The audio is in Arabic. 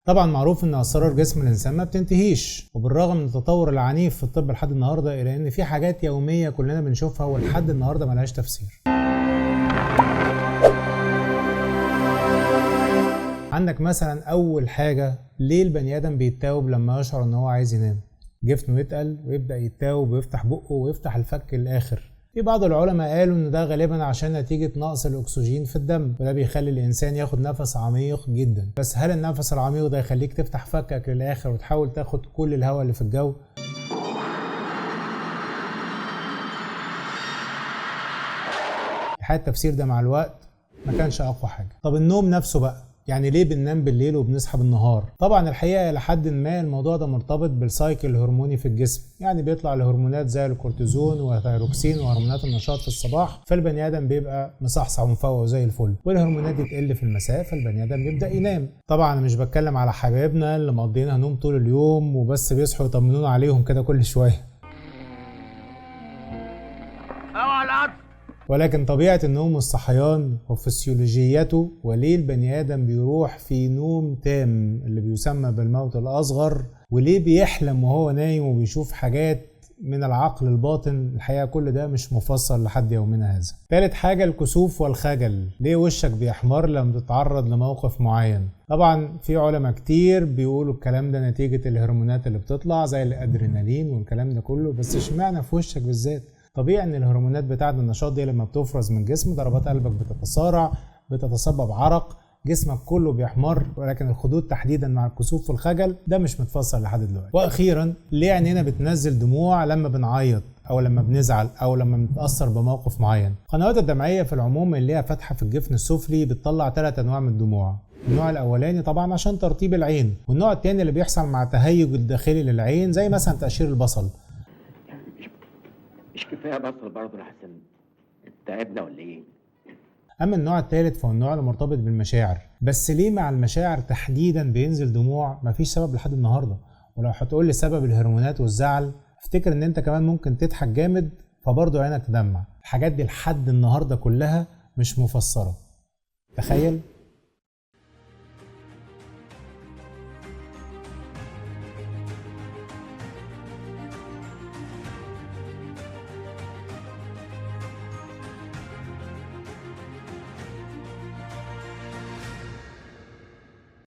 طبعا معروف ان اسرار جسم الانسان ما بتنتهيش، وبالرغم من التطور العنيف في الطب لحد النهارده الا ان في حاجات يوميه كلنا بنشوفها ولحد النهارده ملهاش تفسير. عندك مثلا اول حاجه، ليه البني ادم بيتاوب لما يشعر ان هو عايز ينام؟ جفنه يتقل ويبدا يتاوب ويفتح بقه ويفتح الفك الاخر. في بعض العلماء قالوا ان ده غالبا عشان نتيجة نقص الاكسجين في الدم، وده بيخلي الانسان ياخد نفس عميق جدا. بس هل النفس العميق ده يخليك تفتح فكك للاخر وتحاول تاخد كل الهواء اللي في الجو؟ الحقيقة التفسير ده مع الوقت ما كانش اقوى حاجة. طب النوم نفسه بقى، يعني ليه بننام بالليل وبنصحى بالنهار؟ طبعا الحقيقه لحد ما الموضوع ده مرتبط بالسايكل الهرموني في الجسم، يعني بيطلع الهرمونات زي الكورتيزون والثيروكسين وهرمونات النشاط في الصباح، فالبني ادم بيبقى مصحصح ومفوق زي الفل، والهرمونات دي تقل في المساء فالبني ادم بيبدا ينام. طبعا انا مش بتكلم على حبايبنا اللي مقضينها نوم طول اليوم وبس بيصحوا يطمنونا عليهم كده كل شويه، ولكن طبيعة النوم والصحيان وفسيولوجيته وليه البني آدم بيروح في نوم تام اللي بيسمى بالموت الأصغر، وليه بيحلم وهو نايم وبيشوف حاجات من العقل الباطن. الحقيقة كل ده مش مفسر لحد يومنا هذا. ثالث حاجة الكسوف والخجل، ليه وشك بيحمر لما تتعرض لموقف معين؟ طبعا في علماء كتير بيقولوا الكلام ده نتيجة الهرمونات اللي بتطلع زي الادرينالين والكلام ده كله، بس اشمعنى في وشك بالذات؟ طبيعي ان الهرمونات بتاعه النشاط دي لما بتفرز من الجسم ضربات قلبك بتتسارع، بتتسبب عرق، جسمك كله بيحمر، ولكن الخدود تحديدا مع الكسوف والخجل ده مش متفسر لحد دلوقتي. واخيرا ليه عينينا بتنزل دموع لما بنعيط او لما بنزعل او لما بنتاثر بموقف معين؟ القنوات الدمعيه في العموم اللي ليها فتحه في الجفن السفلي بتطلع 3 انواع من الدموع. النوع الاولاني طبعا عشان ترطيب العين، والنوع الثاني اللي بيحصل مع التهيج الداخلي للعين زي مثلا تقشير البصل. مش كفايه بصل برضه لحسن تعبنا ولا ايه؟ اما النوع الثالث فهو النوع المرتبط بالمشاعر. بس ليه مع المشاعر تحديدا بينزل دموع؟ مفيش سبب لحد النهارده. ولو هتقول لي سبب الهرمونات والزعل، افتكر ان انت كمان ممكن تضحك جامد فبرضه عينك تدمع. الحاجات دي لحد النهارده كلها مش مفسره. تخيل.